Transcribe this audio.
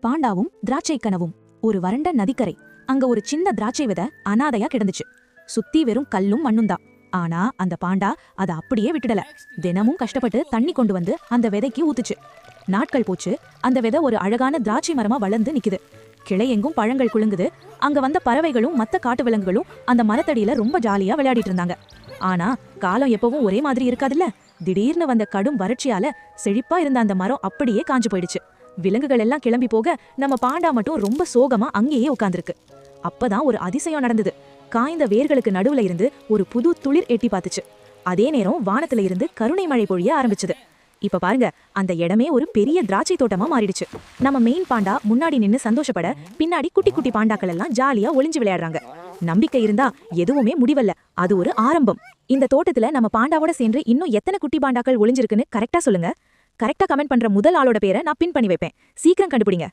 பாண்டாவும் திராட்சை கனவும். ஒரு வறண்ட நதிக்கரை. அங்க ஒரு சின்ன திராட்சை விதை அனாதையா கிடந்துச்சு. சுத்தி வெறும் கல்லும் மண்ணும்தான். ஆனா அந்த பாண்டா அதை அப்படியே விட்டுடல. தினமும் கஷ்டப்பட்டு தண்ணி கொண்டு வந்து அந்த விதைக்கு ஊத்துச்சு. நாட்கள் போச்சு. அந்த விதை ஒரு அழகான திராட்சை மரமா வளர்ந்து நிக்குது. கிளை எங்கும் பழங்கள் குலுங்குது. அங்க வந்த பறவைகளும் மத்த காட்டு விலங்குகளும் அந்த மரத்தடியில ரொம்ப ஜாலியா விளையாடிட்டு இருந்தாங்க. ஆனா காலம் எப்பவும் ஒரே மாதிரி இருக்காதுல்ல. திடீர்னு வந்த கடும் வறட்சியால செழிப்பா இருந்த அந்த மரம் அப்படியே காஞ்சு போயிடுச்சு. விலங்குகள் எல்லாம் கிளம்பி போக நம்ம பாண்டா மட்டும் ரொம்ப சோகமா அங்கேயே உட்கார்ந்துருக்கு. அப்பதான் ஒரு அதிசயம் நடந்தது. காய்ந்த வேர்களுக்கு நடுவுல இருந்து ஒரு புது துளிர் எட்டி பார்த்துச்சு. அதே நேரம் வானத்துல இருந்து கருணை மழை பொழிய ஆரம்பிச்சது. இப்ப பாருங்க, அந்த இடமே ஒரு பெரிய திராட்சை தோட்டமா மாறிடுச்சு. நம்ம மெயின் பாண்டா முன்னாடி நின்னு சந்தோஷப்பட, பின்னாடி குட்டி குட்டி பாண்டாக்கள் எல்லாம் ஜாலியா ஒளிஞ்சு விளையாடுறாங்க. நம்பிக்கை இருந்தா எதுவுமே முடிவல்ல, அது ஒரு ஆரம்பம். இந்த தோட்டத்துல நம்ம பாண்டாவோட சேர்ந்து இன்னும் எத்தனை குட்டி பாண்டாக்கள் ஒளிஞ்சிருக்குன்னு கரெக்டா சொல்லுங்க. கரெக்டா கமெண்ட் பண்ற முதல் ஆளோட பேரை நான் பின் பண்ணி வைப்பேன். சீக்கிரம் கண்டுபிடிங்க.